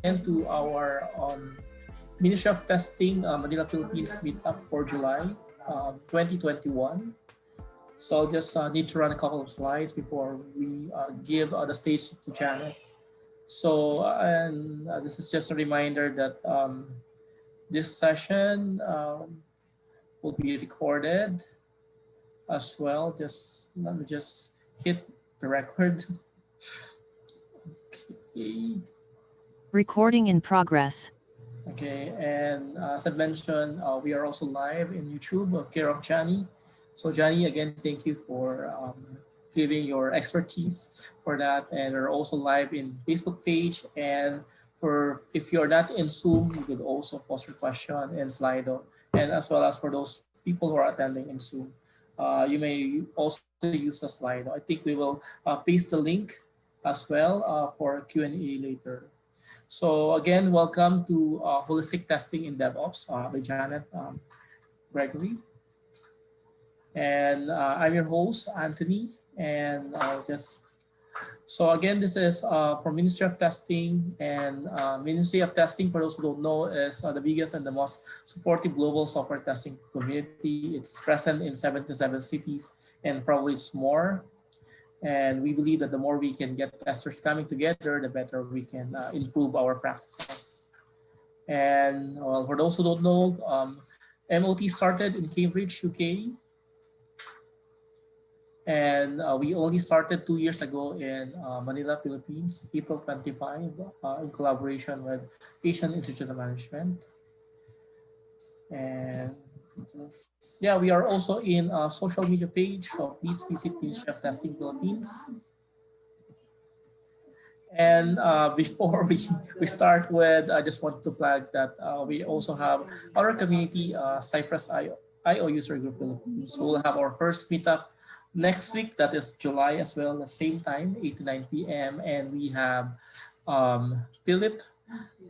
to our Ministry of Testing Manila, Philippines meetup for July 2021. So I'll just need to run a couple of slides before we give the stage to Janet. So, this is just a reminder that this session will be recorded as well. Let me just hit the record. Okay. Recording in progress. Okay, and as I mentioned, we are also live in YouTube, care of Johnny. So Johnny, again, thank you for giving your expertise for that. And we're also live in Facebook page. And if you're not in Zoom, you could also post your question in Slido. And as well as for those people who are attending in Zoom, you may also use the Slido. I think we will paste the link as well for Q&A later. So again, welcome to Holistic Testing in DevOps by Janet Gregory. And I'm your host, Anthony. And so again, this is from Ministry of Testing. And Ministry of Testing, for those who don't know, is the biggest and the most supportive global software testing community. It's present in 77 cities and probably it's more. And we believe that the more we can get testers coming together, the better we can improve our practices. And well, for those who don't know, MoT started in Cambridge, UK. And we only started 2 years ago in Manila, Philippines, April 25, in collaboration with Asian Institute of Management. And yeah, we are also in a social media page, so please visit Ministry of Testing Philippines. And before we start with, I just want to flag that we also have our community, Cypress IO User Group Philippines. We'll have our first meetup next week, that is July as well, the same time, 8 to 9 p.m. And we have Philip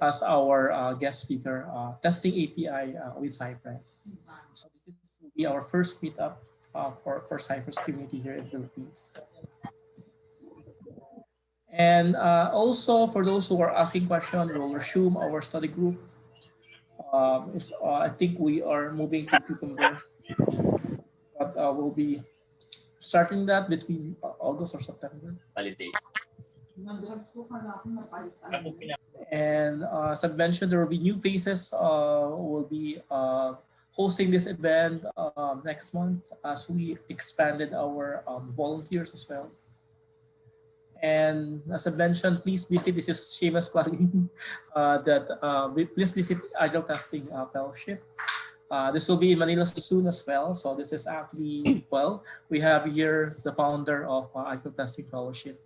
as our guest speaker, testing API with Cypress. So this will be our first meetup for Cypress community here in the Philippines. And also for those who are asking questions, we'll resume our study group. I think we are moving to Cucumber, but we'll be starting that between August or September. And as I mentioned, there will be new faces. We'll be hosting this event next month as we expanded our volunteers as well. And as I mentioned, please visit, this is shameless plugging, please visit Agile Testing Fellowship. This will be in Manila soon as well. So this is actually, well, we have here the founder of Agile Testing Fellowship,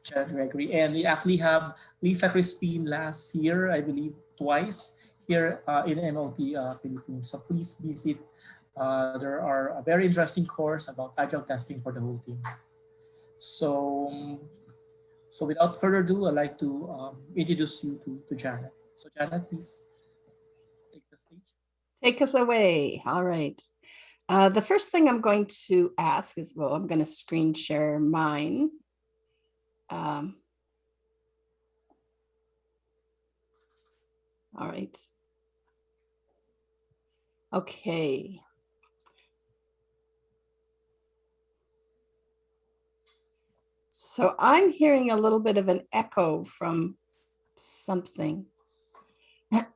Janet Gregory. And we actually have Lisa Crispin last year, I believe twice, here in MoT Philippines. So please visit. There are a very interesting course about Agile testing for the whole team. So without further ado, I'd like to introduce you to Janet. So Janet, please take the stage. Take us away. All right. The first thing I'm going to ask is, well, I'm going to screen share mine. All right. Okay. So I'm hearing a little bit of an echo from something, but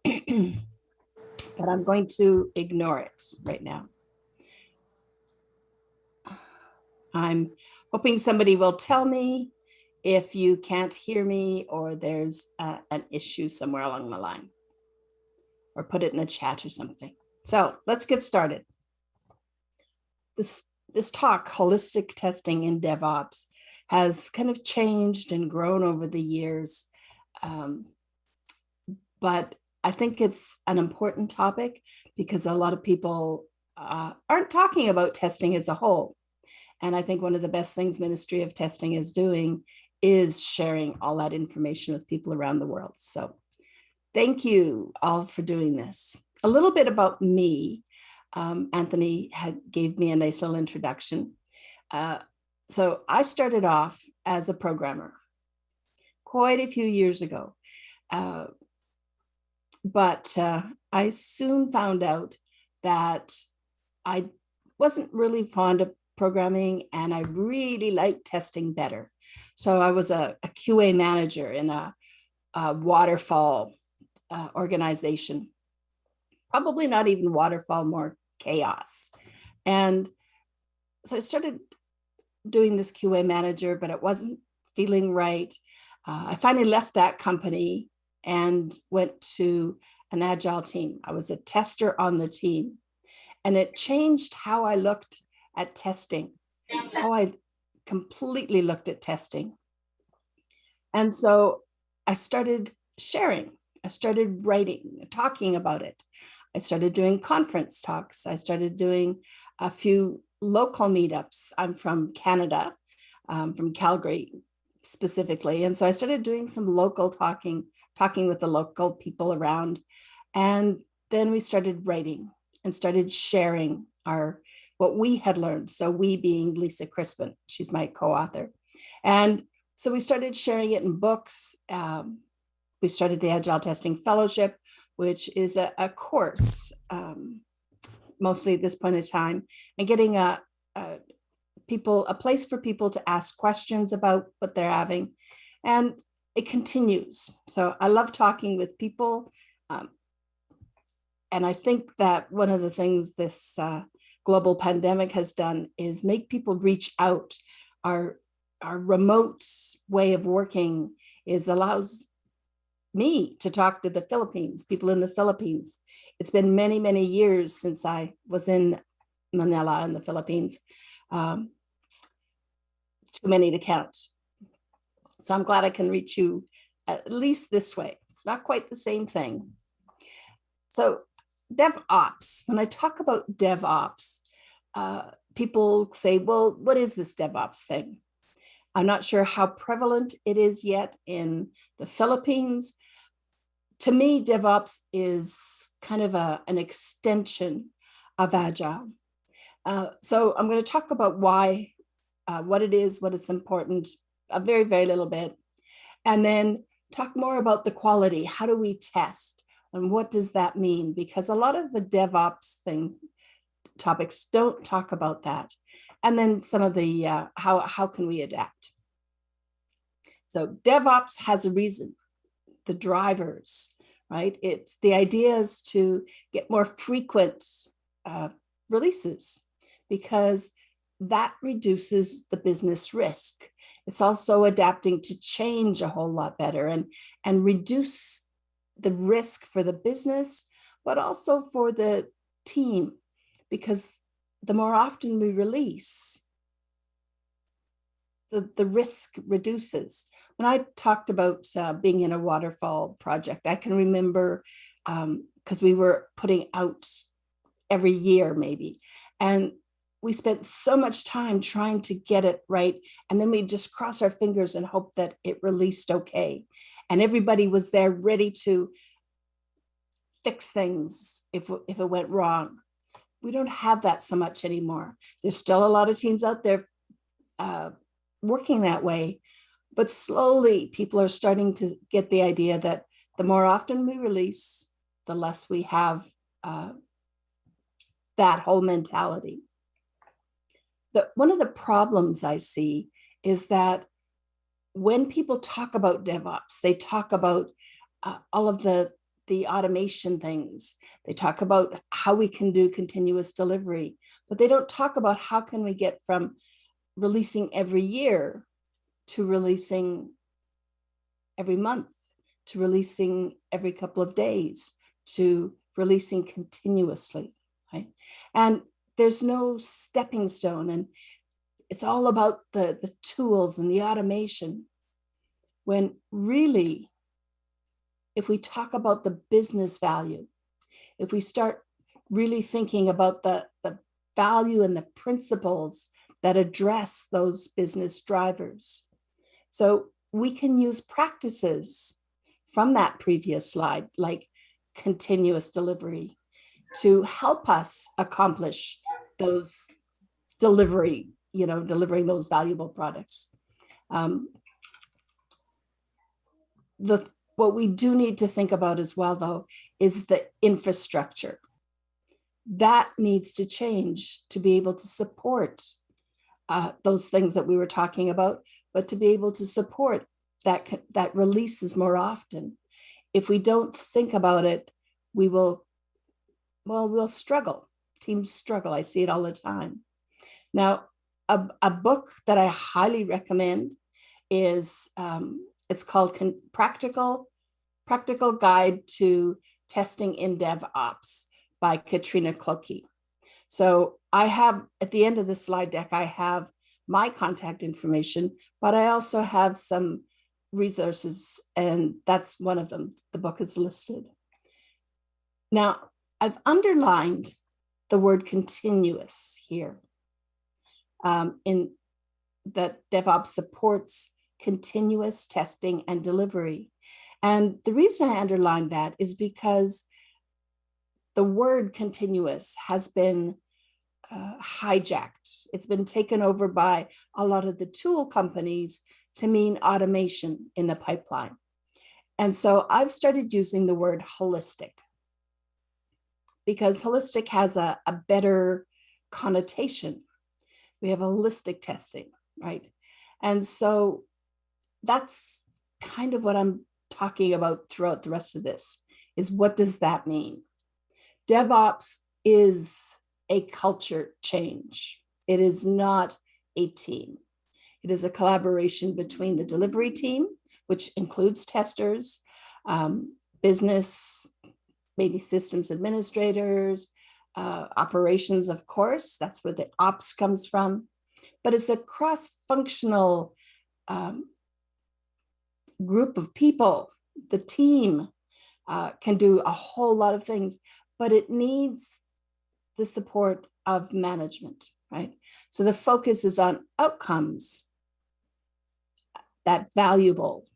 I'm going to ignore it right now. I'm hoping somebody will tell me if you can't hear me or there's an issue somewhere along the line, or put it in the chat or something. So let's get started. This talk, Holistic Testing in DevOps, has kind of changed and grown over the years. But I think it's an important topic because a lot of people aren't talking about testing as a whole. And I think one of the best things Ministry of Testing is doing is sharing all that information with people around the world. So thank you all for doing this. A little bit about me. Anthony gave me a nice little introduction. So I started off as a programmer quite a few years ago. but I soon found out that I wasn't really fond of programming and I really liked testing better. So I was a QA manager in a waterfall organization, probably not even waterfall, more chaos. And so I started doing this QA manager, but it wasn't feeling right. I finally left that company and went to an agile team. I was a tester on the team, and it changed how I looked at testing, how I completely looked at testing. And so I started sharing, I started writing, talking about it. I started doing conference talks. I started doing a few local meetups. I'm from Canada, from Calgary specifically. And so I started doing some local talking with the local people around. And then we started writing and started sharing what we had learned. So we being Lisa Crispin, she's my co-author. And so we started sharing it in books. We started the Agile Testing Fellowship, which is a course, mostly at this point in time, and getting a place for people to ask questions about what they're having. And it continues. So I love talking with people. And I think that one of the things this global pandemic has done is make people reach out. Our remote way of working allows me to talk to the Philippines, people in the Philippines. It's been many, many years since I was in Manila in the Philippines. Too many to count. So I'm glad I can reach you at least this way. It's not quite the same thing. So DevOps, when I talk about DevOps, people say, well, what is this DevOps thing? I'm not sure how prevalent it is yet in the Philippines. To me, DevOps is kind of an extension of Agile. So I'm going to talk about why, what it is, what is important, a very, very little bit, and then talk more about the quality. How do we test? And what does that mean? Because a lot of the DevOps topics don't talk about that. And then some of the, how can we adapt? So DevOps has a reason, the drivers, right? It's the idea is to get more frequent releases because that reduces the business risk. It's also adapting to change a whole lot better and reduce the risk for the business, but also for the team, because the more often we release, the risk reduces. When I talked about being in a waterfall project, I can remember because we were putting out every year maybe, and we spent so much time trying to get it right. And then we just cross our fingers and hope that it released okay. And everybody was there ready to fix things if it went wrong. We don't have that so much anymore. There's still a lot of teams out there working that way, but slowly people are starting to get the idea that the more often we release, the less we have that whole mentality. One of the problems I see is that when people talk about DevOps, they talk about all of the automation things. They talk about how we can do continuous delivery, but they don't talk about how can we get from releasing every year to releasing every month, to releasing every couple of days, to releasing continuously, right? And there's no stepping stone, and it's all about the tools and the automation, when really, if we talk about the business value, if we start really thinking about the value and the principles that address those business drivers. So we can use practices from that previous slide, like continuous delivery, to help us accomplish those delivering those valuable products. The what we do need to think about as well, though, is the infrastructure. That needs to change to be able to support those things that we were talking about, but to be able to support that releases more often. If we don't think about it, we'll struggle. Teams struggle. I see it all the time. Now, a book that I highly recommend is it's called Practical Guide to Testing in DevOps by Katrina Clokey. So I have, at the end of the slide deck, I have my contact information, but I also have some resources, and that's one of them. The book is listed. Now, I've underlined the word continuous here, in that DevOps supports continuous testing and delivery. And the reason I underlined that is because the word continuous has been hijacked. It's been taken over by a lot of the tool companies to mean automation in the pipeline. And so I've started using the word holistic, because holistic has a better connotation. We have holistic testing, right? And so that's kind of what I'm talking about throughout the rest of this, is what does that mean? DevOps is a culture change. It is not a team. It is a collaboration between the delivery team, which includes testers, business, maybe systems administrators, operations, of course, that's where the ops comes from. But it's a cross-functional group of people. The team can do a whole lot of things, but it needs the support of management, right? So the focus is on outcomes, the valuable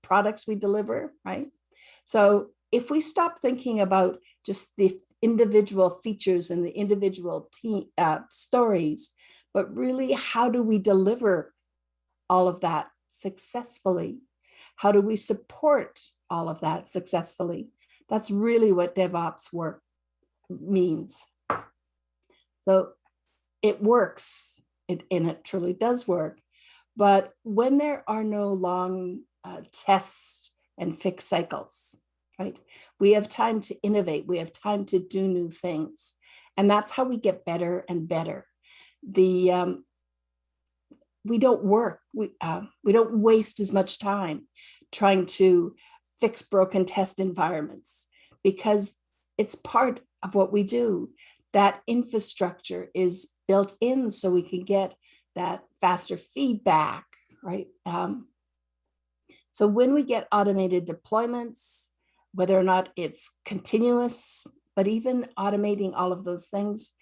products we deliver, right? So if we stop thinking about just the individual features and the individual stories, but really how do we deliver all of that successfully? How do we support all of that successfully? That's really what DevOps work means. So it works, and it truly does work. But when there are no long tests and fix cycles, right? We have time to innovate. We have time to do new things. And that's how we get better and better. We don't waste as much time trying to fix broken test environments, because it's part of what we do. That infrastructure is built in so we can get that faster feedback, right? So when we get automated deployments, whether or not it's continuous, but even automating all of those things,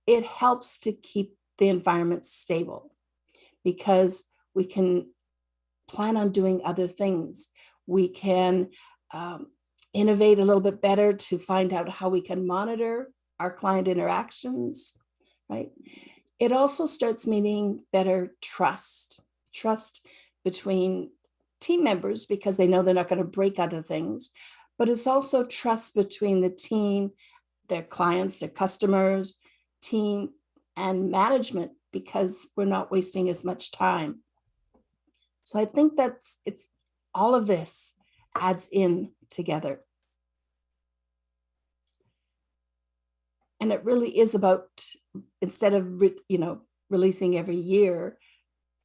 it helps to keep the environment stable, because we can plan on doing other things. We can innovate a little bit better to find out how we can monitor our client interactions, right? It also starts meaning better trust between team members, because they know they're not going to break other things, but it's also trust between the team, their clients, their customers, team, and management, because we're not wasting as much time. So I think it's all of this adds in together. And it really is about, instead of releasing every year,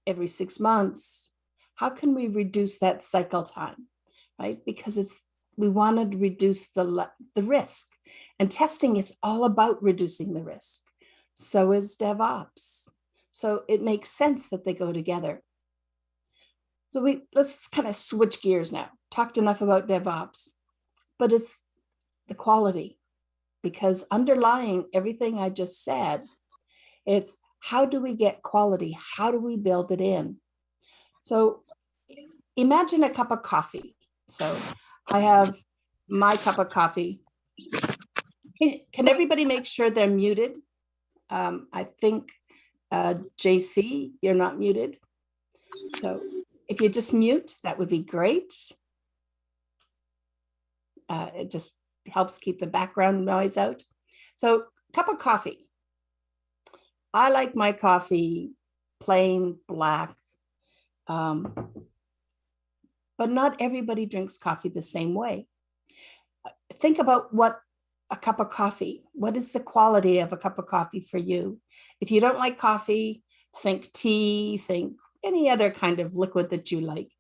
every 6 months, how can we reduce that cycle time, right? Because we want to reduce the risk, and testing is all about reducing the risk. So is DevOps. So it makes sense that they go together. So let's kind of switch gears now. Talked enough about DevOps, but it's the quality, because underlying everything I just said, it's how do we get quality? How do we build it in? So imagine a cup of coffee. So I have my cup of coffee. Can everybody make sure they're muted? I think JC, you're not muted. So If you just mute, that would be great. It just helps keep the background noise out. So, cup of coffee. I like my coffee plain black, but not everybody drinks coffee the same way. Think about what a cup of coffee, what is the quality of a cup of coffee for you? If you don't like coffee, think tea, think any other kind of liquid that you like.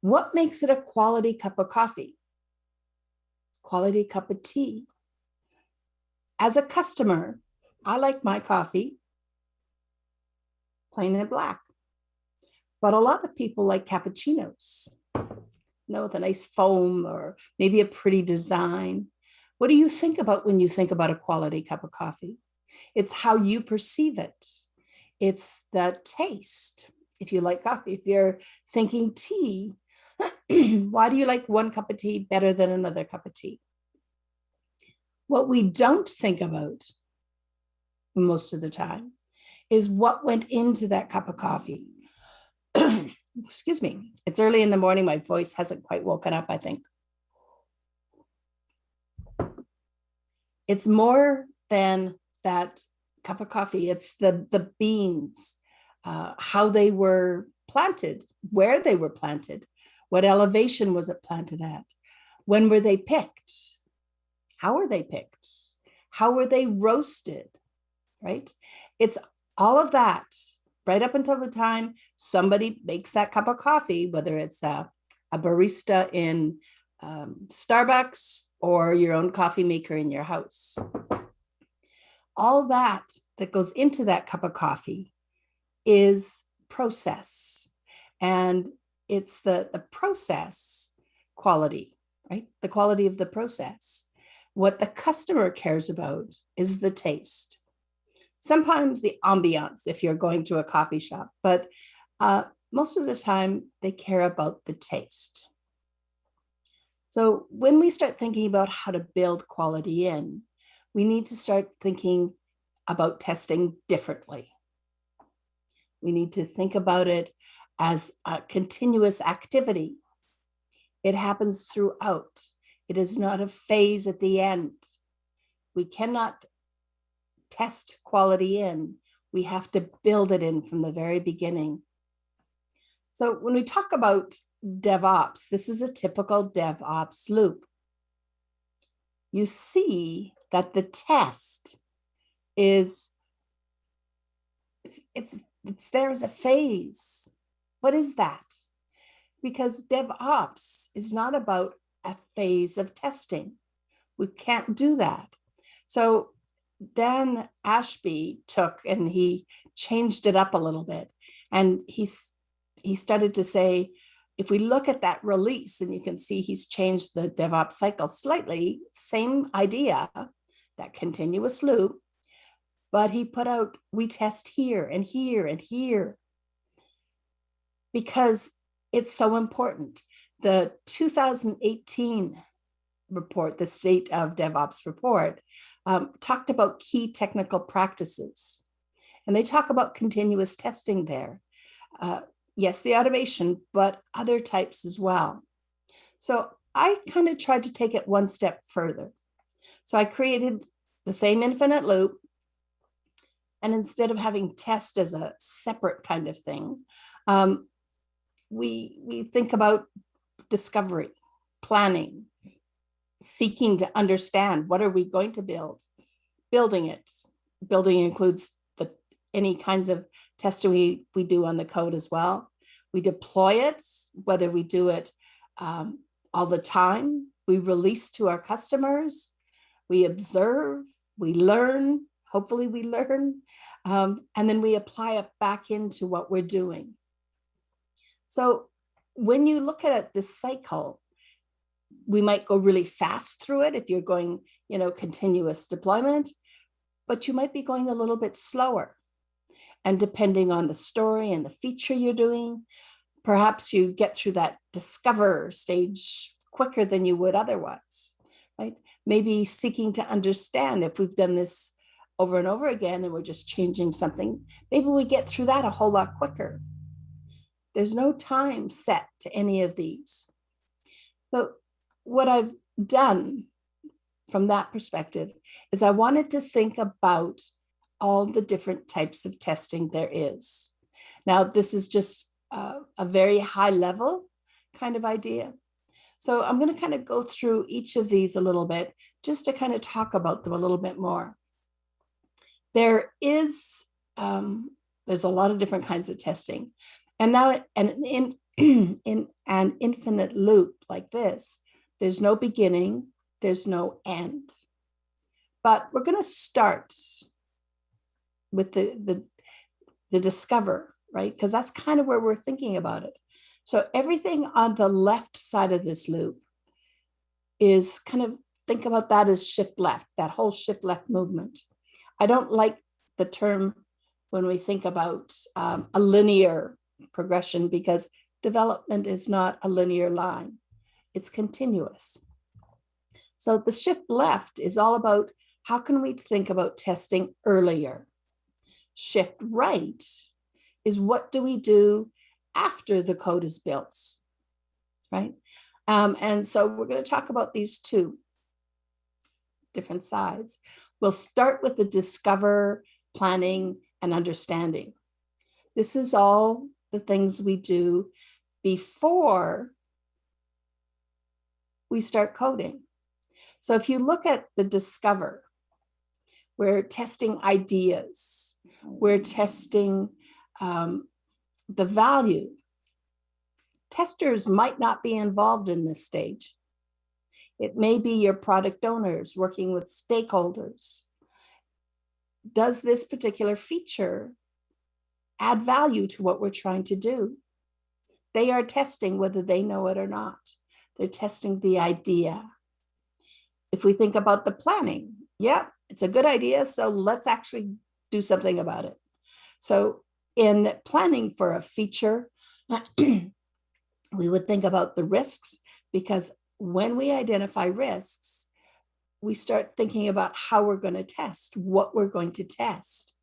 What makes it a quality cup of coffee? Quality cup of tea. As a customer, I like my coffee plain and black. But a lot of people like cappuccinos, with a nice foam or maybe a pretty design. What do you think about when you think about a quality cup of coffee? It's how you perceive it. It's the taste. If you like coffee, if you're thinking tea, why do you like one cup of tea better than another cup of tea? What we don't think about most of the time is what went into that cup of coffee. Excuse me. It's early in the morning. My voice hasn't quite woken up, I think. It's more than that cup of coffee. It's the beans, how they were planted, where they were planted, what elevation was it planted at, when were they picked, how were they picked, how were they roasted, right? It's all of that right up until the time somebody makes that cup of coffee, whether it's a barista in Starbucks or your own coffee maker in your house. All that goes into that cup of coffee is process. And it's the process quality, right? The quality of the process. What the customer cares about is the taste. Sometimes the ambiance if you're going to a coffee shop, but most of the time they care about the taste. So when we start thinking about how to build quality in, we need to start thinking about testing differently. We need to think about it as a continuous activity. It happens throughout. It is not a phase at the end. We cannot test quality in. We have to build it in from the very beginning. So when we talk about DevOps, this is a typical DevOps loop. You see that the test is, it's there as a phase. What is that? Because DevOps is not about a phase of testing. We can't do that. So Dan Ashby took and he changed it up a little bit. And he started to say, if we look at that release, and you can see he's changed the DevOps cycle slightly, same idea, that continuous loop, but he put out, we test here and here and here, because it's so important. The 2018 report, the State of DevOps report, talked about key technical practices. And they talk about continuous testing there. Yes, the automation, but other types as well. So I kind of tried to take it one step further. So I created the same infinite loop. And instead of having test as a separate kind of thing, we think about discovery, planning, seeking to understand what are we going to build, building it. Building includes any kinds of testing we do on the code as well. We deploy it, whether we do it all the time. We release to our customers. We observe, we learn, hopefully we learn, and then we apply it back into what we're doing. So when you look at this cycle, we might go really fast through it if you're going, continuous deployment, but you might be going a little bit slower. And depending on the story and the feature you're doing, perhaps you get through that discover stage quicker than you would otherwise, right? Maybe seeking to understand, if we've done this over and over again and we're just changing something, maybe we get through that a whole lot quicker. There's no time set to any of these. So what I've done from that perspective is I wanted to think about all the different types of testing there is. Now, this is just a very high level kind of idea. So I'm going to kind of go through each of these a little bit just to kind of talk about them a little bit more. There's a lot of different kinds of testing. And now in an infinite loop like this, there's no beginning, there's no end. But we're going to start with the discover, right? Because that's kind of where we're thinking about it. So everything on the left side of this loop is kind of, think about that as shift left, that whole shift left movement. I don't like the term when we think about a linear progression, because development is not a linear line. It's continuous. So the shift left is all about how can we think about testing earlier? Shift right is what do we do after the code is built, right? And so we're going to talk about these two different sides. We'll start with the discover, planning, and understanding. This is all the things we do before we start coding. So if you look at the discover, we're testing ideas, we're testing the value. Testers might not be involved in this stage. It may be your product owners working with stakeholders. Does this particular feature add value to what we're trying to do? They are testing whether they know it or not. They're testing the idea. If we think about the planning, yeah, it's a good idea, so let's actually do something about it. So in planning for a feature, we would think about the risks, because when we identify risks, we start thinking about how we're going to test, what we're going to test.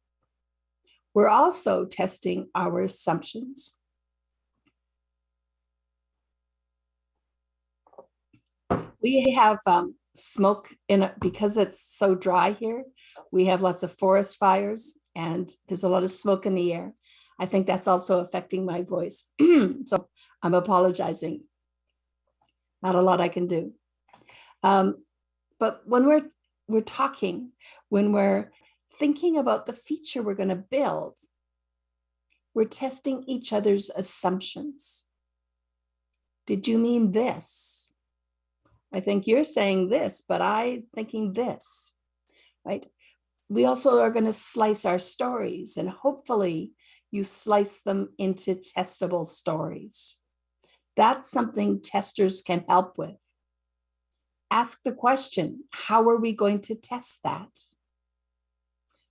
We're also testing our assumptions. We have smoke in it because it's so dry here. We have lots of forest fires and there's a lot of smoke in the air. I think that's also affecting my voice. So I'm apologizing. Not a lot I can do. But when we're talking, when we're thinking about the feature we're going to build, we're testing each other's assumptions. Did you mean this? I think you're saying this, but I'm thinking this, right? We also are going to slice our stories, and hopefully you slice them into testable stories. That's something testers can help with. Ask the question, how are we going to test that?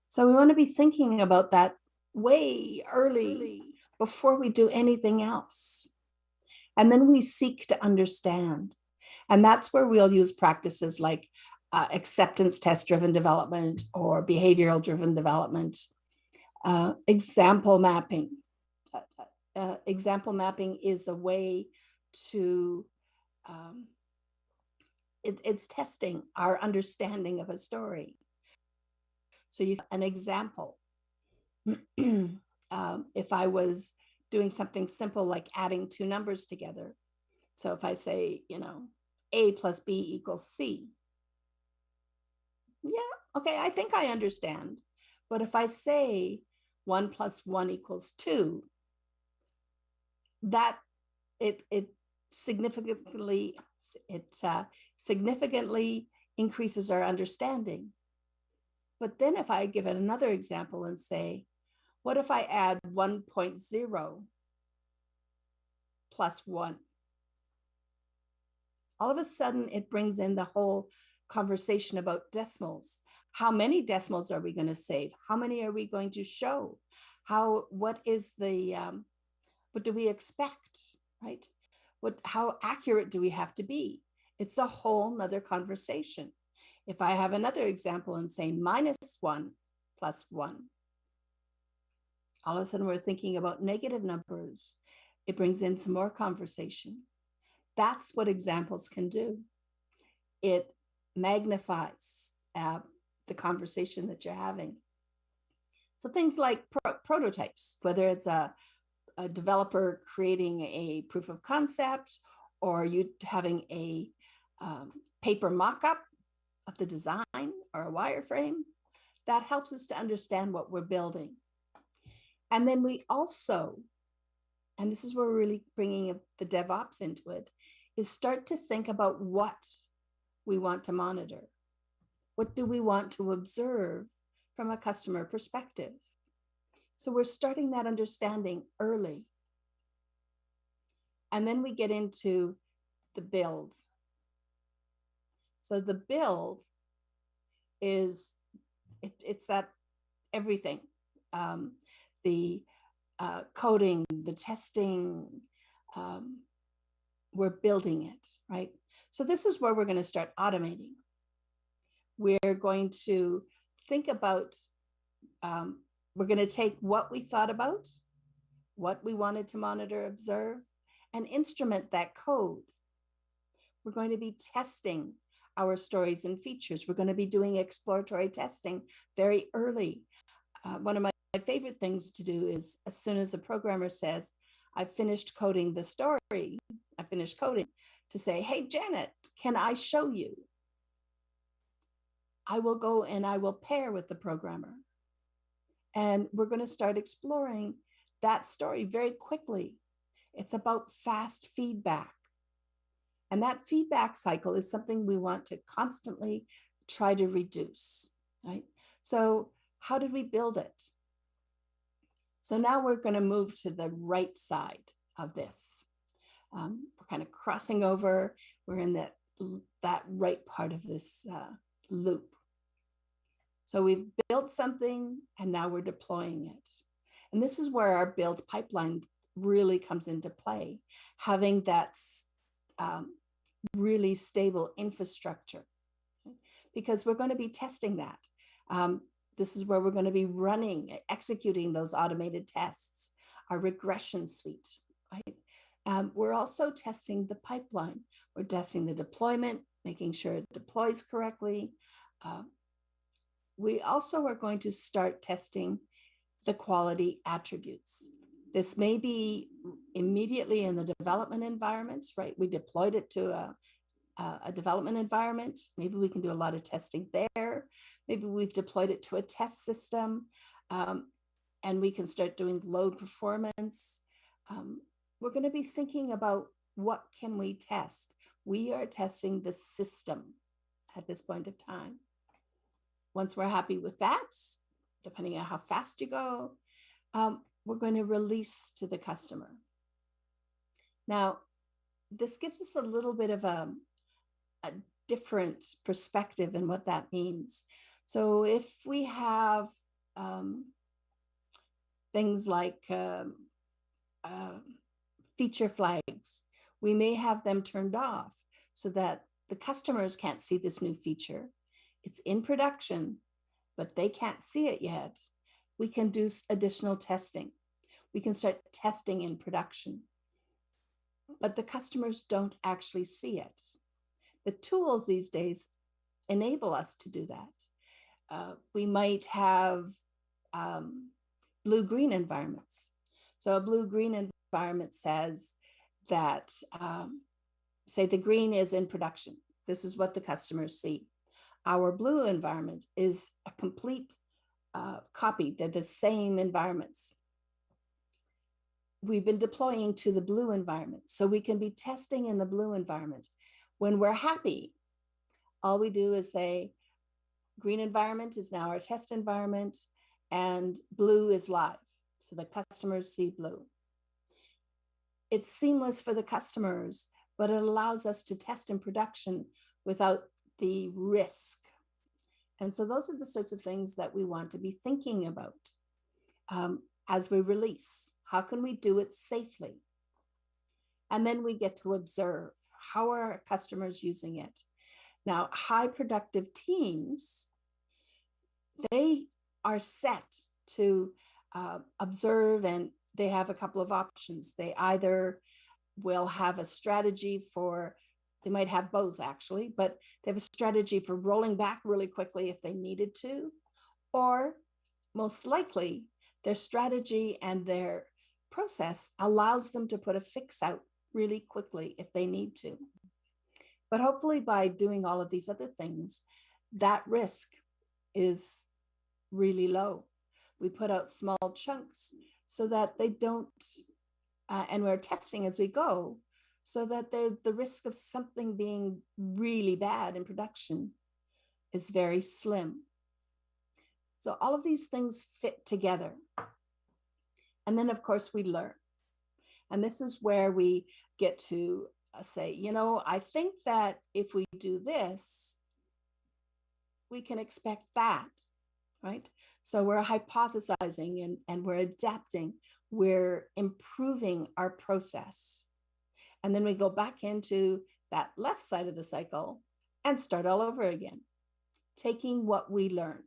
So we want to be thinking about that way early before we do anything else. And then we seek to understand. And that's where we'll use practices like acceptance test-driven development or behavioral-driven development, example mapping. Example mapping is a way to, it's testing our understanding of a story. So you an example. If I was doing something simple like adding two numbers together. So if I say, A plus B equals C. Yeah, okay, I think I understand. But if I say 1 plus 1 equals 2, that it significantly increases our understanding. But then if I give it another example and say, what if I add 1.0 plus 1? All of a sudden, it brings in the whole conversation about decimals. How many decimals are we going to save? How many are we going to show? What do we expect, right? How accurate do we have to be? It's a whole nother conversation. If I have another example and say minus 1 plus 1, all of a sudden we're thinking about negative numbers. It brings in some more conversation. That's what examples can do. It magnifies the conversation that you're having. So things like prototypes, whether it's a developer creating a proof of concept, or you having a paper mock-up of the design or a wireframe, that helps us to understand what we're building. And then we also, and this is where we're really bringing the DevOps into it, is start to think about what we want to monitor. What do we want to observe from a customer perspective? So we're starting that understanding early. And then we get into the build. So the build is, it's that everything. The coding, the testing, we're building it, right? So this is where we're going to start automating. We're going to think about, we're going to take what we thought about, what we wanted to monitor, observe, and instrument that code. We're going to be testing our stories and features. We're going to be doing exploratory testing very early. One of my favorite things to do is, as soon as a programmer says, I've finished coding the story, I finished coding, to say, hey, Janet, can I show you? I will go and I will pair with the programmer. And we're going to start exploring that story very quickly. It's about fast feedback. And that feedback cycle is something we want to constantly try to reduce, right? So how did we build it? So now we're going to move to the right side of this. We're kind of crossing over. We're in that right part of this loop. So we've built something and now we're deploying it. And this is where our build pipeline really comes into play, having that really stable infrastructure, because we're going to be testing that. This is where we're going to be running, executing those automated tests, our regression suite, right? We're also testing the pipeline. We're testing the deployment, making sure it deploys correctly. We also are going to start testing the quality attributes. This may be immediately in the development environment, right? We deployed it to a development environment. Maybe we can do a lot of testing there. Maybe we've deployed it to a test system, and we can start doing load performance. We're going to be thinking about, what can we test? We are testing the system at this point of time. Once we're happy with that, depending on how fast you go, we're going to release to the customer. Now, this gives us a little bit of a different perspective in what that means. So if we have things like feature flags, we may have them turned off so that the customers can't see this new feature. It's in production, but they can't see it yet. We can do additional testing. We can start testing in production, but the customers don't actually see it. The tools these days enable us to do that. We might have blue-green environments. So a blue-green environment says that, say the green is in production. This is what the customers see. Our blue environment is a complete copy. They're the same environments. We've been deploying to the blue environment, so we can be testing in the blue environment. When we're happy, all we do is say, green environment is now our test environment, and blue is live. So the customers see blue. It's seamless for the customers, but it allows us to test in production without the risk. And so those are the sorts of things that we want to be thinking about as we release. How can we do it safely? And then we get to observe, how are our customers using it? Now, high productive teams, they are set to observe and they have a couple of options. They either will have a strategy for, they might have both actually, but they have a strategy for rolling back really quickly if they needed to, or most likely their strategy and their process allows them to put a fix out really quickly if they need to. But hopefully by doing all of these other things, that risk is really low. We put out small chunks so that they don't, and we're testing as we go, so that the risk of something being really bad in production is very slim. So all of these things fit together. And then, of course, we learn. And this is where we get to say, you know, I think that if we do this, we can expect that, right? So we're hypothesizing and we're adapting, we're improving our process. And then we go back into that left side of the cycle and start all over again, taking what we learned.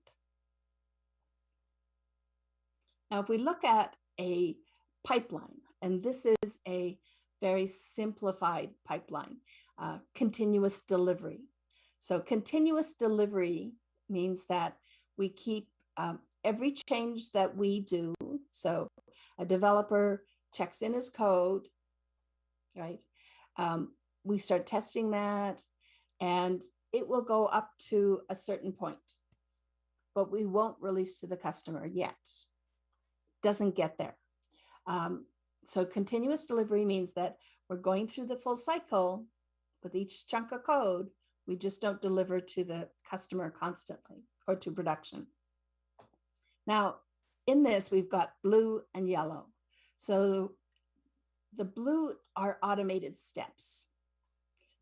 Now, if we look at a pipeline, and this is a very simplified pipeline, continuous delivery. So continuous delivery means that we keep every change that we do. So a developer checks in his code, right? We start testing that, and it will go up to a certain point, but we won't release to the customer yet. Doesn't get there. So continuous delivery means that we're going through the full cycle with each chunk of code. We just don't deliver to the customer constantly or to production. Now, in this, we've got blue and yellow. So the blue are automated steps.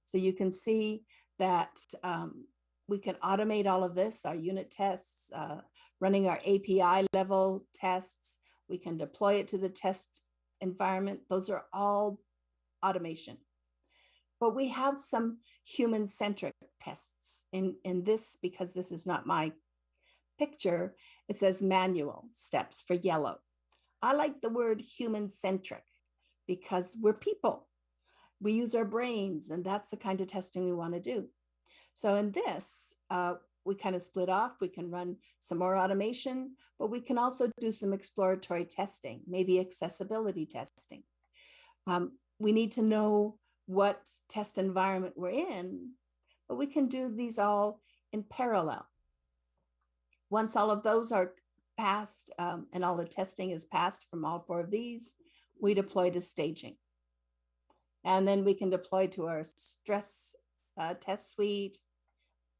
So you can see that we can automate all of this, our unit tests, running our API level tests. We can deploy it to the test environment. Those are all automation. But we have some human-centric tests in this, because this is not my picture. It says manual steps for yellow. I like the word human-centric because we're people. We use our brains, and that's the kind of testing we want to do. So in this, we kind of split off. We can run some more automation, but we can also do some exploratory testing, maybe accessibility testing. We need to know what test environment we're in, but we can do these all in parallel. Once all of those are passed and all the testing is passed from all 4 of these, we deploy to staging. And then we can deploy to our stress test suite.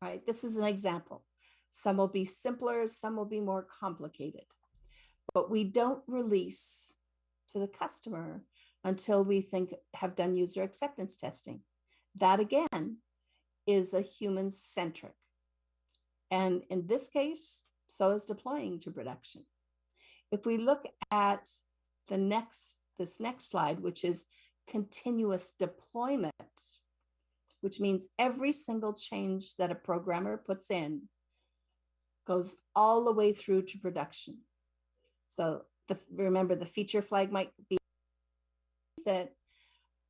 Right, this is an example. Some will be simpler, some will be more complicated, but we don't release to the customer until we have done user acceptance testing. That again is a human-centric. And in this case, so is deploying to production. If we look at this next slide, which is continuous deployment, which means every single change that a programmer puts in goes all the way through to production. So remember, the feature flag might be set,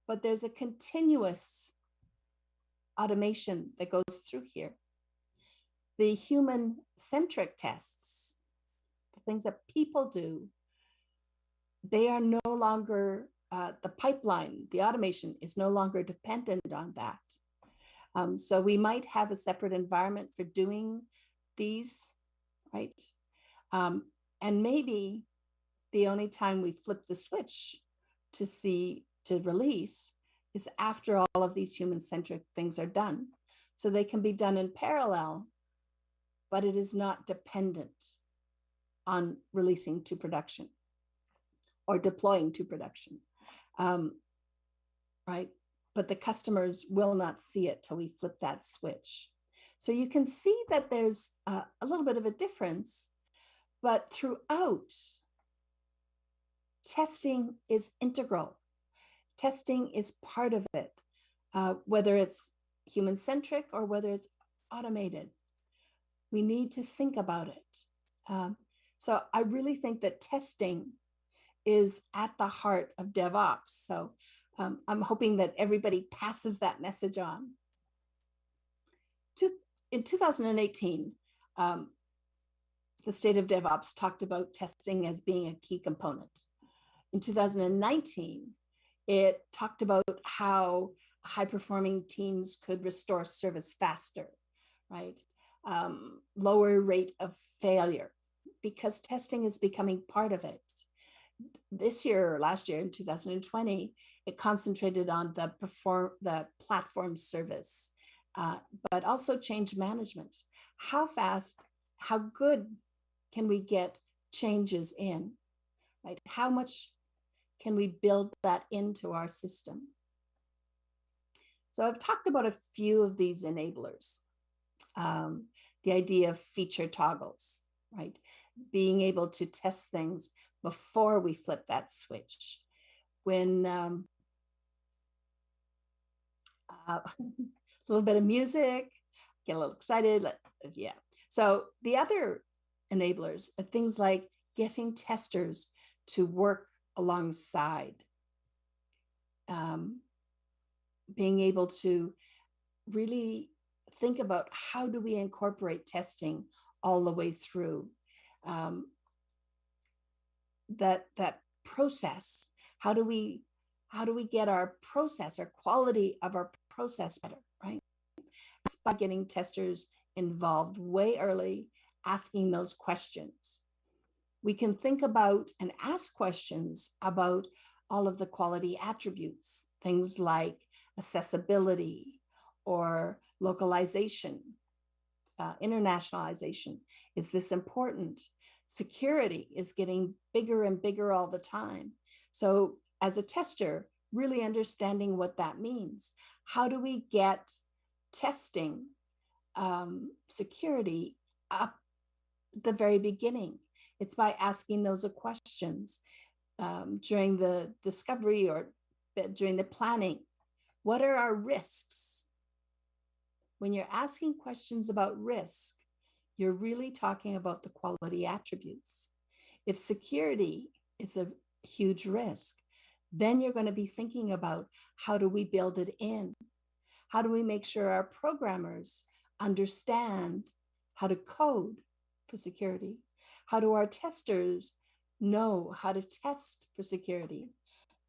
but there's a continuous automation that goes through here. The human-centric tests, the things that people do, they are no longer, the pipeline, the automation is no longer dependent on that. So we might have a separate environment for doing these, right? And maybe the only time we flip the switch to release is after all of these human-centric things are done. So they can be done in parallel, but it is not dependent on releasing to production or deploying to production, right? But the customers will not see it till we flip that switch. So you can see that there's a little bit of a difference, but throughout, testing is integral. Testing is part of it, whether it's human-centric or whether it's automated. We need to think about it. So I really think that testing is at the heart of DevOps. So I'm hoping that everybody passes that message on. In 2018, the State of DevOps talked about testing as being a key component. In 2019, it talked about how high-performing teams could restore service faster, right? Lower rate of failure, because testing is becoming part of it. This year or last year in 2020, it concentrated on the platform service, but also change management. How fast, how good can we get changes in, right? How much can we build that into our system? So I've talked about a few of these enablers. The idea of feature toggles, right? Being able to test things before we flip that switch. When a little bit of music, get a little excited, yeah. So the other enablers are things like getting testers to work alongside, being able to really think about how do we incorporate testing all the way through, that process. How do we get our process, our quality of our process better, right? It's by getting testers involved way early, asking those questions. We can think about and ask questions about all of the quality attributes, things like accessibility or localization, internationalization. Is this important? Security is getting bigger and bigger all the time. So as a tester, really understanding what that means. How do we get testing security up the very beginning? It's by asking those questions during the discovery or during the planning. What are our risks? When you're asking questions about risk, you're really talking about the quality attributes. If security is a huge risk, then you're going to be thinking about how do we build it in? How do we make sure our programmers understand how to code for security? How do our testers know how to test for security?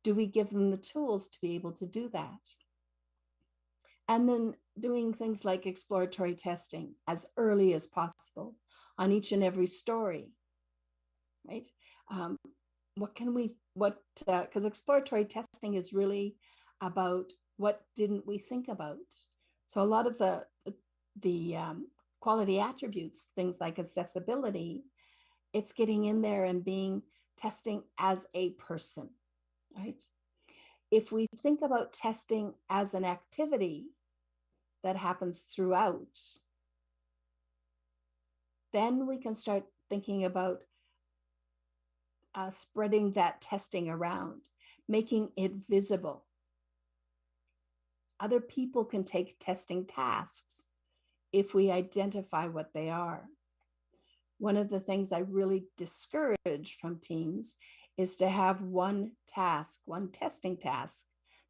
Do we give them the tools to be able to do that? And then doing things like exploratory testing as early as possible on each and every story, right? Because exploratory testing is really about what didn't we think about? So a lot of the quality attributes, things like accessibility, it's getting in there and being testing as a person, right? If we think about testing as an activity that happens throughout, then we can start thinking about spreading that testing around, making it visible. Other people can take testing tasks if we identify what they are. One of the things I really discourage from teams is to have one task, one testing task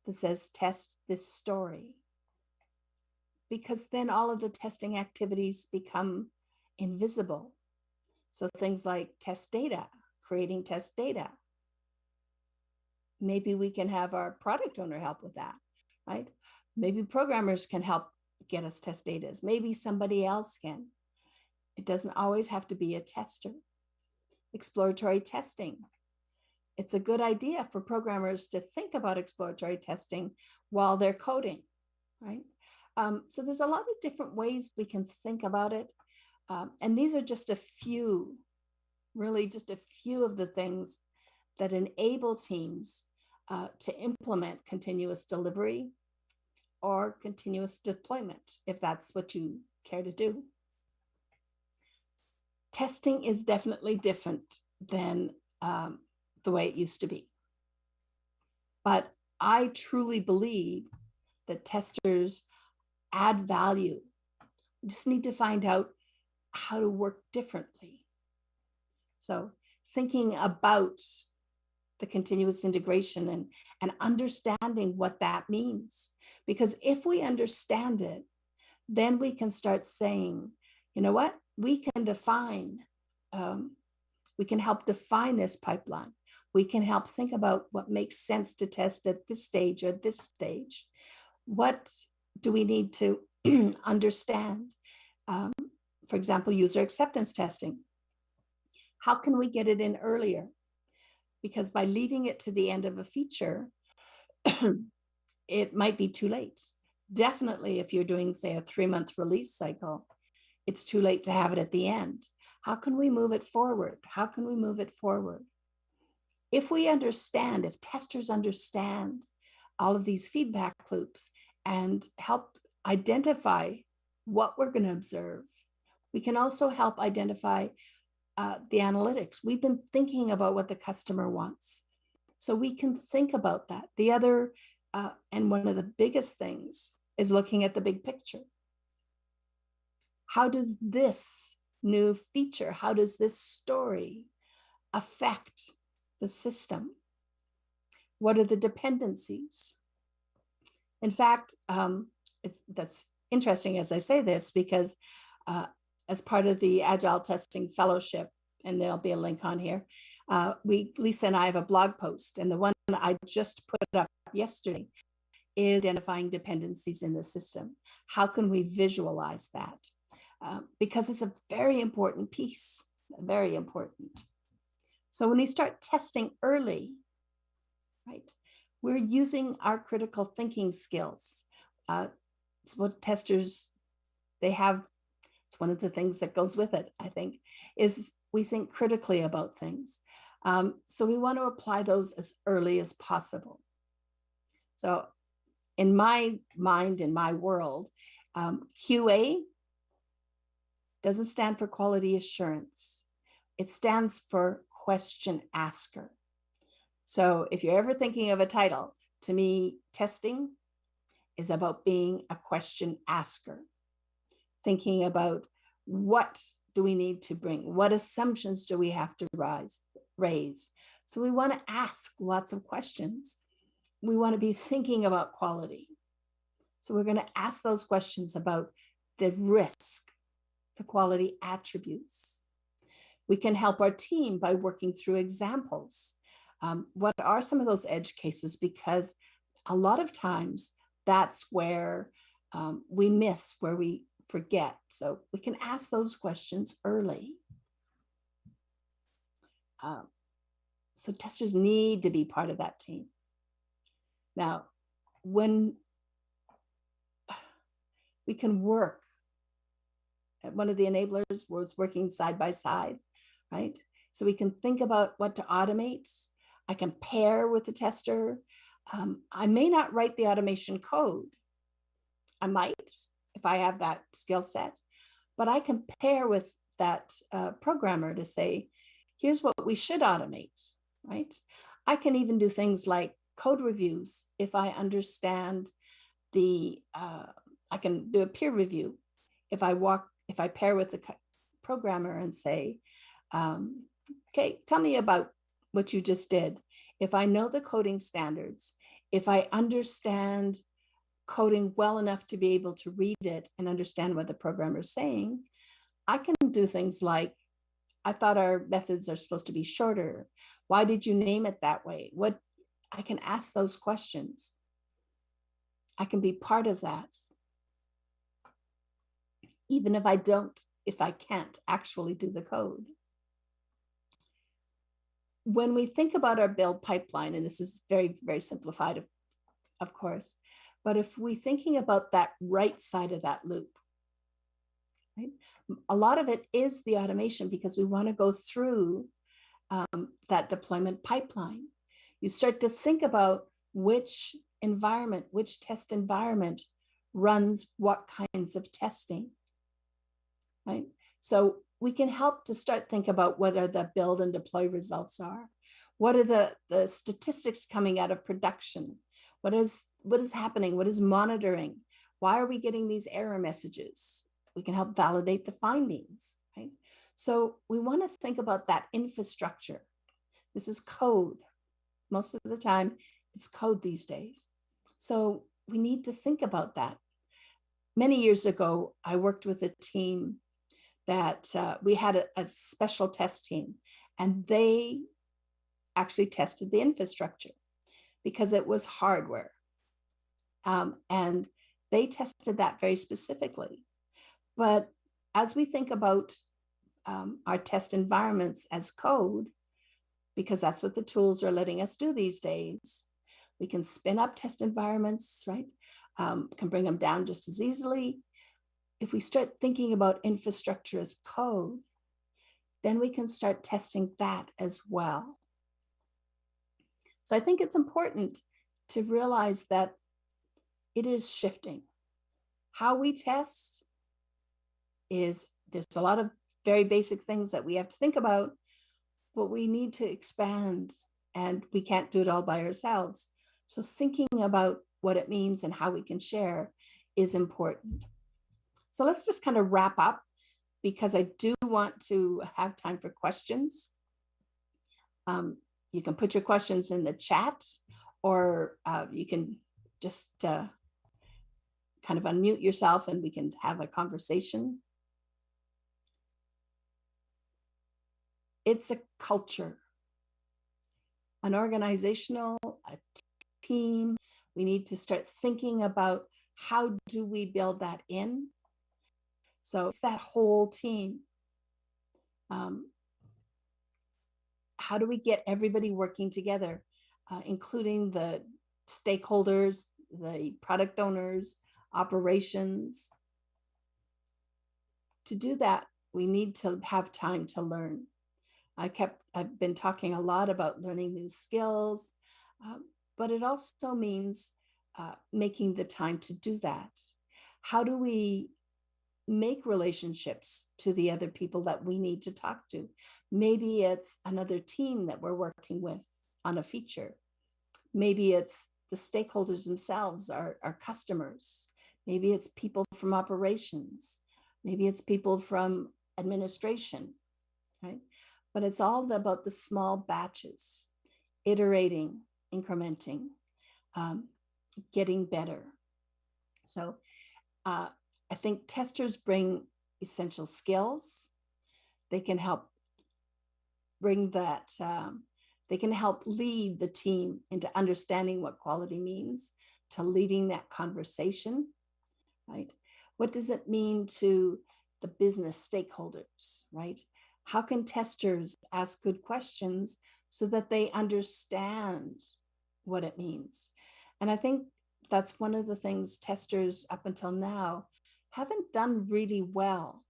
that says test this story, because then all of the testing activities become invisible. So things like test data, creating test data. Maybe we can have our product owner help with that, right? Maybe programmers can help get us test data. Maybe somebody else can. It doesn't always have to be a tester. Exploratory testing. It's a good idea for programmers to think about exploratory testing while they're coding, right? So there's a lot of different ways we can think about it. And these are just a few, really just a few of the things that enable teams to implement continuous delivery or continuous deployment, if that's what you care to do. Testing is definitely different than the way it used to be. But I truly believe that testers add value. We just need to find out how to work differently. So thinking about the continuous integration and understanding what that means. Because if we understand it, then we can start saying, you know what, we can define, we can help define this pipeline. We can help think about what makes sense to test at this stage or this stage. What do we need to understand? For example, user acceptance testing. How can we get it in earlier? Because by leaving it to the end of a feature, it might be too late. Definitely, if you're doing, say, a 3-month release cycle, it's too late to have it at the end. How can we move it forward? How can we move it forward? If we understand, if testers understand all of these feedback loops and help identify what we're going to observe, we can also help identify the analytics. We've been thinking about what the customer wants. So we can think about that. The other, and one of the biggest things is looking at the big picture. How does this new feature, how does this story affect the system? What are the dependencies? In fact, that's interesting as I say this, because as part of the Agile Testing Fellowship, and there'll be a link on here, Lisa and I have a blog post, and the one I just put up yesterday is identifying dependencies in the system. How can we visualize that? Because it's a very important piece, very important. So when we start testing early, right, we're using our critical thinking skills. It's what testers, they have. It's one of the things that goes with it, I think, is we think critically about things. So we want to apply those as early as possible. So in my mind, in my world, QA doesn't stand for quality assurance. It stands for question asker. So if you're ever thinking of a title, to me, testing is about being a question asker, thinking about what do we need to bring? What assumptions do we have to raise? So we want to ask lots of questions. We want to be thinking about quality. So we're going to ask those questions about the risk, the quality attributes. We can help our team by working through examples. What are some of those edge cases? Because a lot of times that's where we miss, where we forget. So we can ask those questions early. So testers need to be part of that team. Now, when we can work, one of the enablers was working side by side, right? So we can think about what to automate. I can pair with the tester. I may not write the automation code. I might, if I have that skill set, but I can pair with that programmer to say, here's what we should automate, right? I can even do things like code reviews if I understand the, I can do a peer review if I pair with the programmer and say, okay, tell me about what you just did. If I know the coding standards, if I understand coding well enough to be able to read it and understand what the programmer is saying, I can do things like, I thought our methods are supposed to be shorter. Why did you name it that way? What, I can ask those questions. I can be part of that. Even if I can't actually do the code. When we think about our build pipeline, and this is very, very simplified, of course, but if we're thinking about that right side of that loop, right? A lot of it is the automation because we want to go through that deployment pipeline. You start to think about which environment, which test environment runs what kinds of testing, right? So we can help to start think about what are the build and deploy results are. What are the statistics coming out of production? What is happening? What is monitoring? Why are we getting these error messages? We can help validate the findings, right? So we want to think about that infrastructure. This is code. most of the time, it's code these days. So we need to think about that. Many years ago, I worked with a team that we had a special test team, and they actually tested the infrastructure because it was hardware. And they tested that very specifically. But as we think about our test environments as code, because that's what the tools are letting us do these days, we can spin up test environments, right? Can bring them down just as easily. If we start thinking about infrastructure as code, then we can start testing that as well. So I think it's important to realize that it is shifting. How we test there's a lot of very basic things that we have to think about, but we need to expand, and we can't do it all by ourselves. So thinking about what it means and how we can share is important. So let's just kind of wrap up, because I do want to have time for questions. You can put your questions in the chat, or you can just kind of unmute yourself and we can have a conversation. It's a culture, an organizational, a team. We need to start thinking about how do we build that in. So it's that whole team. How do we get everybody working together, including the stakeholders, the product owners, operations? To do that, we need to have time to learn. I've been talking a lot about learning new skills, but it also means making the time to do that. How do we make relationships to the other people that we need to talk to? Maybe it's another team that we're working with on a feature. Maybe it's the stakeholders themselves, our customers. Maybe it's people from operations. Maybe it's people from administration, right? But it's all about the small batches, iterating, incrementing, getting better. So I think testers bring essential skills. They can help bring that, they can help lead the team into understanding what quality means, to leading that conversation, right? What does it mean to the business stakeholders, right? How can testers ask good questions so that they understand what it means? And I think that's one of the things testers up until now haven't done really well,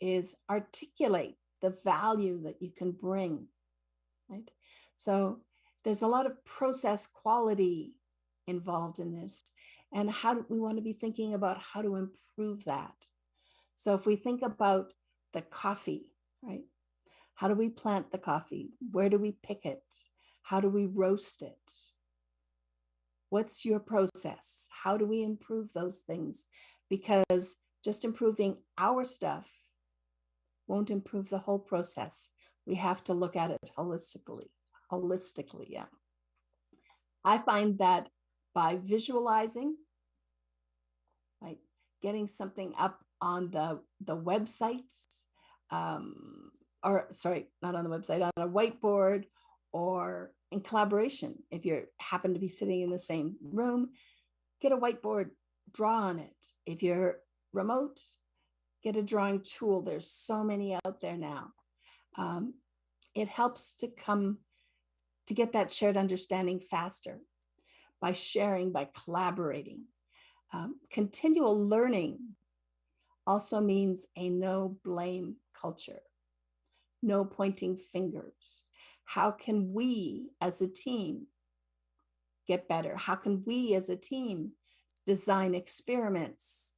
is articulate the value that you can bring, right? So there's a lot of process quality involved in this, and how do we want to be thinking about how to improve that? So if we think about the coffee, right? How do we plant the coffee? Where do we pick it? How do we roast it? What's your process? How do we improve those things? Because just improving our stuff won't improve the whole process. We have to look at it holistically, yeah. I find that by visualizing, right, getting something up on the website, or sorry, not on the website, on a whiteboard, or in collaboration. If you happen to be sitting in the same room, get a whiteboard, draw on it. If you're remote, get a drawing tool. There's so many out there now. It helps to get that shared understanding faster by sharing, by collaborating. Continual learning also means a no blame culture, no pointing fingers. How can we as a team get better? How can we as a team design experiments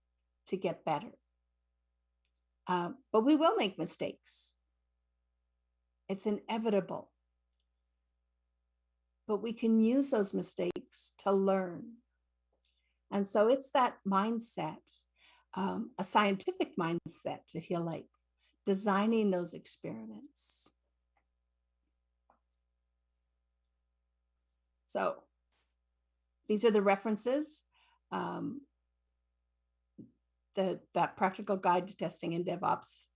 to get better? But we will make mistakes. It's inevitable. But we can use those mistakes to learn. And so it's that mindset, a scientific mindset, if you like, designing those experiments. So these are the references. That practical guide to testing in DevOps.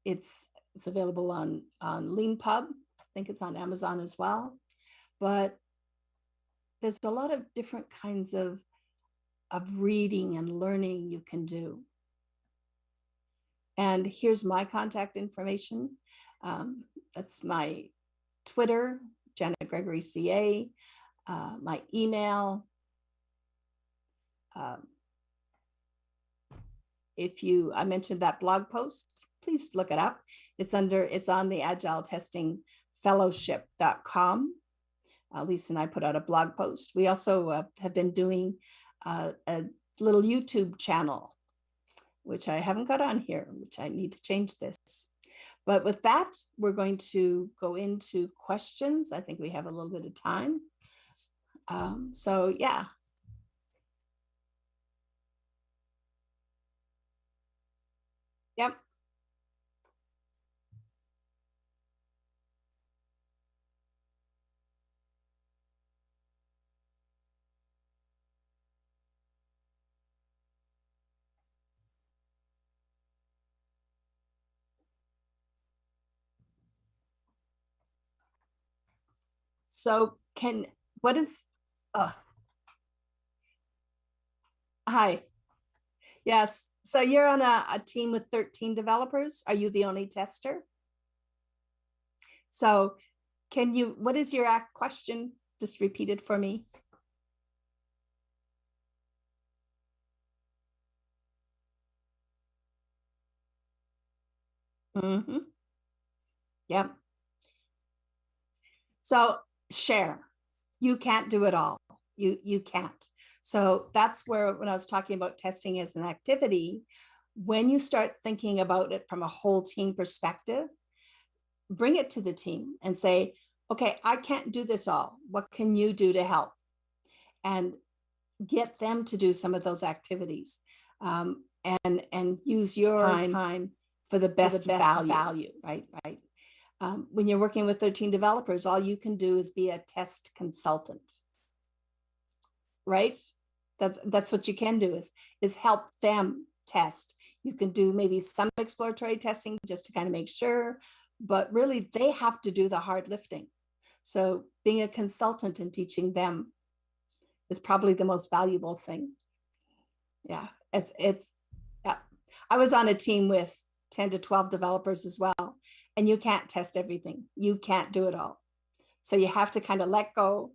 It's available on LeanPub. I think it's on Amazon as well. But there's a lot of different kinds of reading and learning you can do. And here's my contact information. That's my Twitter, Janet Gregory CA, my email. I mentioned that blog post, please look it up. It's on the Agile Testing Fellowship.com. Lisa and I put out a blog post. We also have been doing a little YouTube channel, which I haven't got on here, which I need to change this. But with that, we're going to go into questions. I think we have a little bit of time. So yeah. Yep. So hi. Yes. So you're on a team with 13 developers. Are you the only tester? So what is your question? Just repeat it for me. Mm-hmm. Yep. So share. You can't do it all. You can't. So that's where, when I was talking about testing as an activity, when you start thinking about it from a whole team perspective, bring it to the team and say, okay, I can't do this all. What can you do to help? And get them to do some of those activities, and use your time for the best value, right? When you're working with 13 developers, all you can do is be a test consultant, right? That's what you can do is help them test. You can do maybe some exploratory testing just to kind of make sure, but really they have to do the hard lifting. So being a consultant and teaching them is probably the most valuable thing. Yeah, yeah. I was on a team with 10 to 12 developers as well, and you can't test everything. You can't do it all. So you have to kind of let go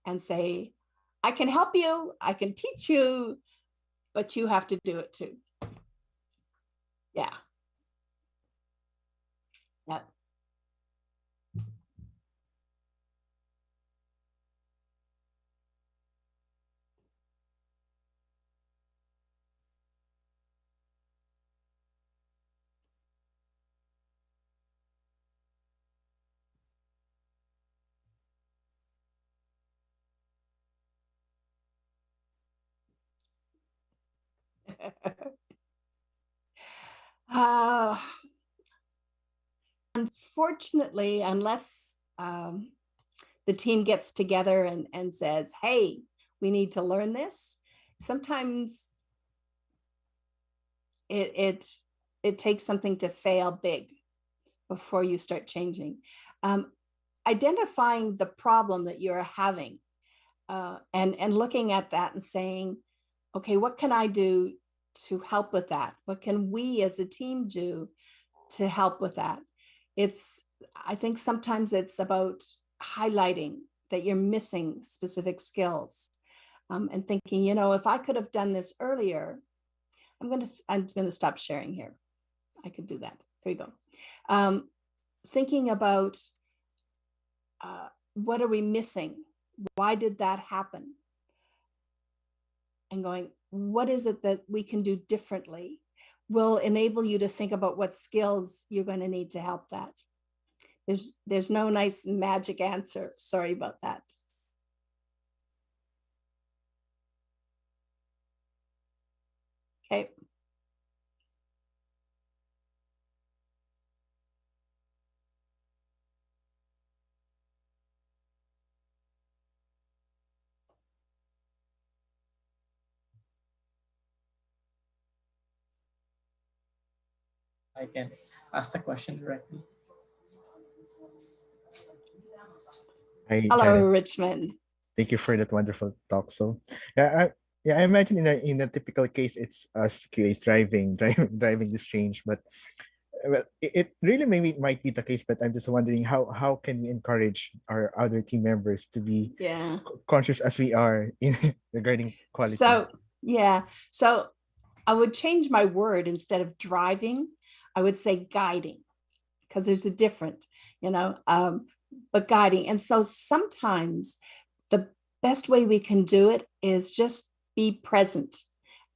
and say, I can help you, I can teach you, but you have to do it too. Yeah. Yeah. uh, Unfortunately, unless the team gets together and says, hey, we need to learn this, sometimes it takes something to fail big before you start changing. Identifying the problem that you're having, and looking at that and saying, okay, what can I do to help with that? What can we as a team do to help with that? I think sometimes it's about highlighting that you're missing specific skills, and thinking, if I could have done this earlier, I'm going to stop sharing here. I could do that. There you go. Thinking about what are we missing? Why did that happen? And going, what is it that we can do differently will enable you to think about what skills you're going to need to help that. There's no nice magic answer. Sorry about that. Okay. I can ask the question directly. Hi, Hello, Janet. Richmond. Thank you for that wonderful talk. So, I imagine in a typical case, it's us QAs driving this change, but well, it really maybe might be the case. But I'm just wondering how can we encourage our other team members to be Yeah. conscious as we are in regarding quality. So, yeah. So I would change my word. Instead of driving, I would say guiding, because there's a different, but guiding. And so sometimes the best way we can do it is just be present,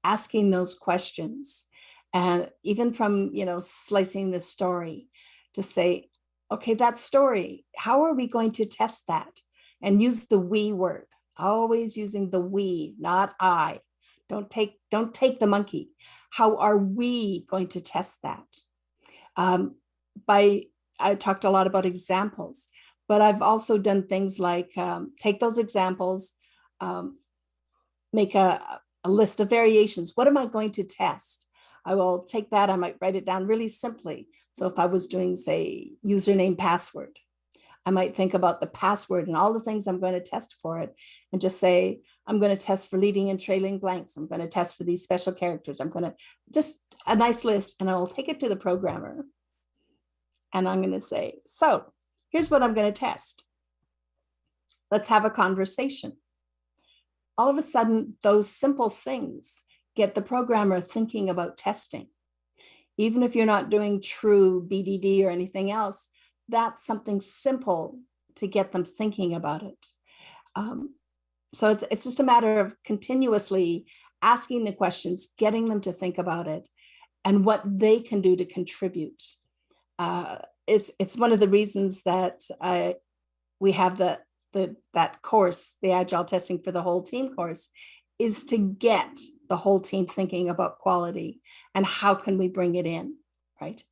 asking those questions. And even from, slicing the story to say, okay, that story, how are we going to test that? And use the we word, always using the we, not I. Don't take the monkey. How are we going to test that? I talked a lot about examples, but I've also done things like take those examples, make a list of variations. What am I going to test? I will take that, I might write it down really simply. So if I was doing, say, username, password, I might think about the password and all the things I'm going to test for it, and just say, I'm going to test for leading and trailing blanks. I'm going to test for these special characters. I'm going to just a nice list, and I will take it to the programmer. And I'm going to say, so here's what I'm going to test. Let's have a conversation. All of a sudden, those simple things get the programmer thinking about testing. Even if you're not doing true BDD or anything else, that's something simple to get them thinking about it. So it's just a matter of continuously asking the questions, getting them to think about it, and what they can do to contribute. It's one of the reasons that we have that course, the Agile Testing for the Whole Team course, is to get the whole team thinking about quality and how can we bring it in, right?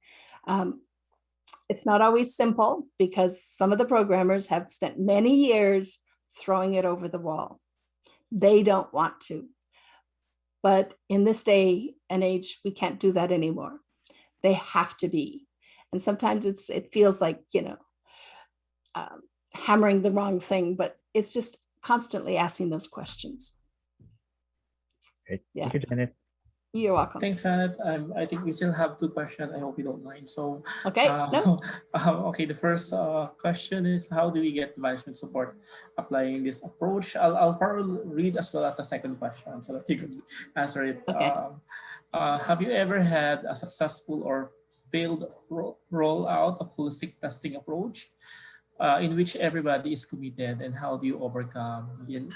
It's not always simple, because some of the programmers have spent many years throwing it over the wall. They don't want to. But in this day and age, we can't do that anymore. They have to be. And sometimes it feels like, hammering the wrong thing, but it's just constantly asking those questions. Right. Yeah. Thank you, Janet. You're welcome. Thanks, Janet. I think we still have 2 questions. I hope you don't mind. So, Okay. No. Okay. The first question is, how do we get management support applying this approach? I'll probably read as well as the second question so that you can answer it. Okay. Have you ever had a successful or failed rollout of holistic testing approach in which everybody is committed, and how do you overcome the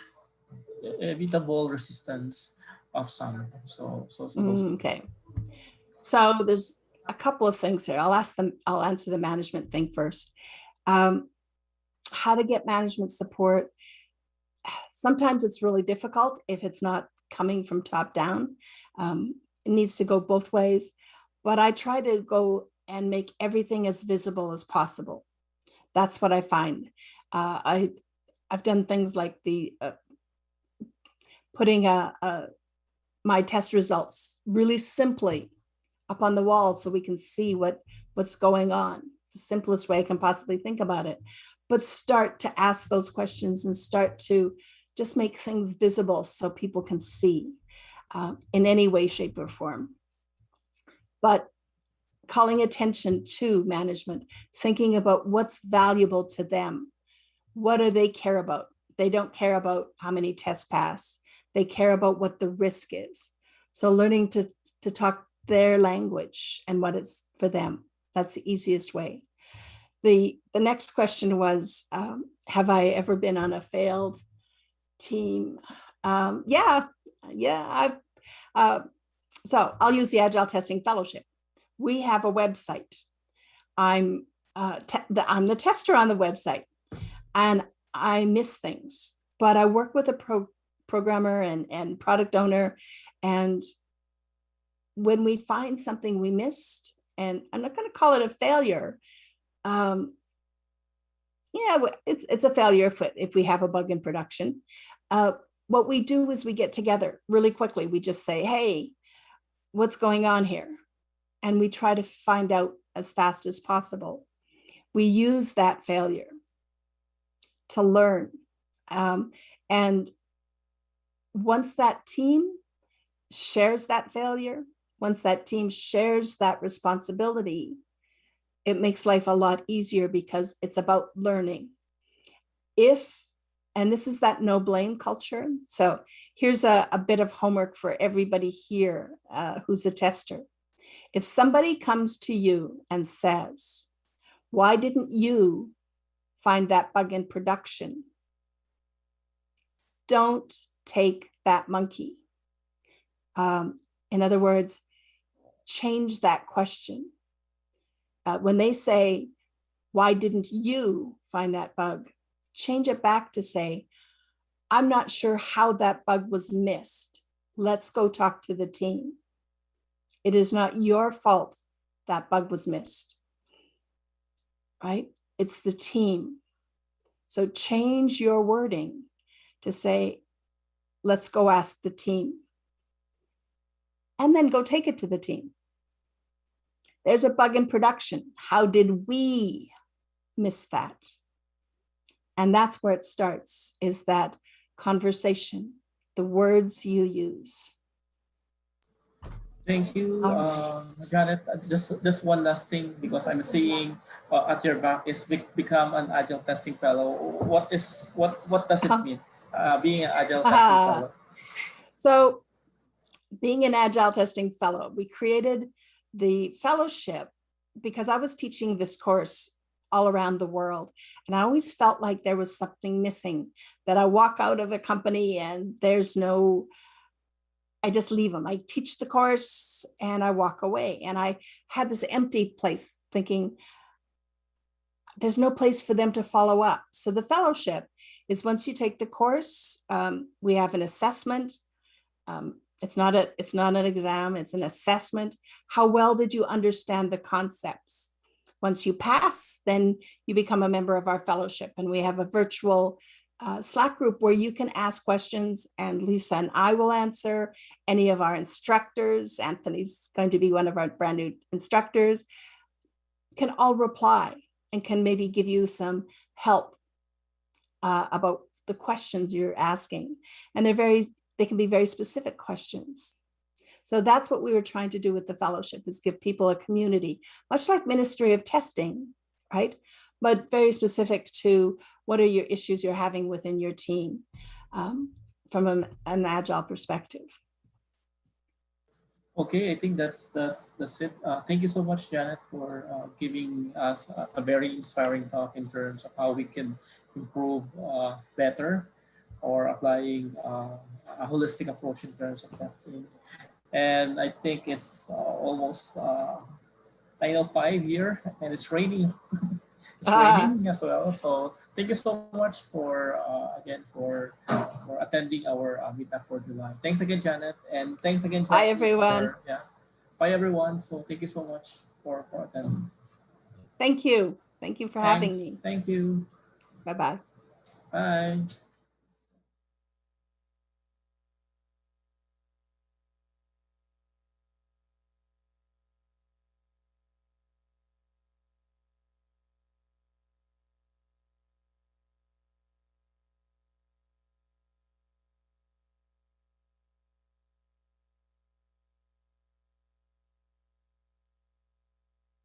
inevitable resistance of some? So those two. Okay. So there's a couple of things here. I'll answer the management thing first. How to get management support. Sometimes it's really difficult if it's not coming from top down. It needs to go both ways, but I try to go and make everything as visible as possible. That's what I find. I've done things like putting my test results really simply up on the wall so we can see what's going on. The simplest way I can possibly think about it. But start to ask those questions and start to just make things visible so people can see in any way, shape, or form. But calling attention to management, thinking about what's valuable to them. What do they care about? They don't care about how many tests pass. They care about what the risk is. So learning to talk their language and what it's for them. That's the easiest way. The next question was, have I ever been on a failed team? Yeah. So I'll use the Agile Testing Fellowship. We have a website. I'm the tester on the website, and I miss things, but I work with a programmer and product owner, and when we find something we missed, and I'm not going to call it a failure. It's a failure if we have a bug in production. What we do is we get together really quickly. We just say, hey, what's going on here? and we try to find out as fast as possible. We use that failure to learn. And once that team shares that failure, once that team shares that responsibility, it makes life a lot easier because it's about learning. And this is that no blame culture. So here's a bit of homework for everybody here who's a tester. If somebody comes to you and says, why didn't you find that bug in production? Don't take that monkey. In other words, change that question. When they say, why didn't you find that bug? Change it back to say, I'm not sure how that bug was missed. Let's go talk to the team. It is not your fault that bug was missed, right? It's the team. So change your wording to say, let's go ask the team. And then go take it to the team. There's a bug in production. How did we miss that? And that's where it starts, is that conversation, the words you use. Thank you, Janet. Just one last thing, because I'm seeing at your back is become an agile testing fellow. What does it mean? Being an agile testing fellow. So being an agile testing fellow, we created the fellowship because I was teaching this course all around the world. And I always felt like there was something missing, that I walk out of a company and I just leave them. I teach the course and I walk away. And I had this empty place thinking, there's no place for them to follow up. So the fellowship is, once you take the course, we have an assessment. It's not an exam, it's an assessment. How well did you understand the concepts? Once you pass, then you become a member of our fellowship, and we have a virtual Slack group where you can ask questions, and Lisa and I will answer. Any of our instructors, Anthony's going to be one of our brand new instructors, can all reply and can maybe give you some help about the questions you're asking. And they can be very specific questions. So that's what we were trying to do with the fellowship, is give people a community, much like Ministry of Testing, right? But very specific to what are your issues you're having within your team from an agile perspective. Okay, I think that's it. Thank you so much, Janet, for giving us a very inspiring talk in terms of how we can improve better, or applying a holistic approach in terms of testing. And I think it's almost 9:05 here, and it's raining. It's raining as well. So thank you so much for again for attending our meetup for July. Thanks again, Janet, and thanks again, Jackie. Bye, everyone. Bye, everyone. So thank you so much for attending. Thank you for having me. Thank you. Bye-bye. Bye.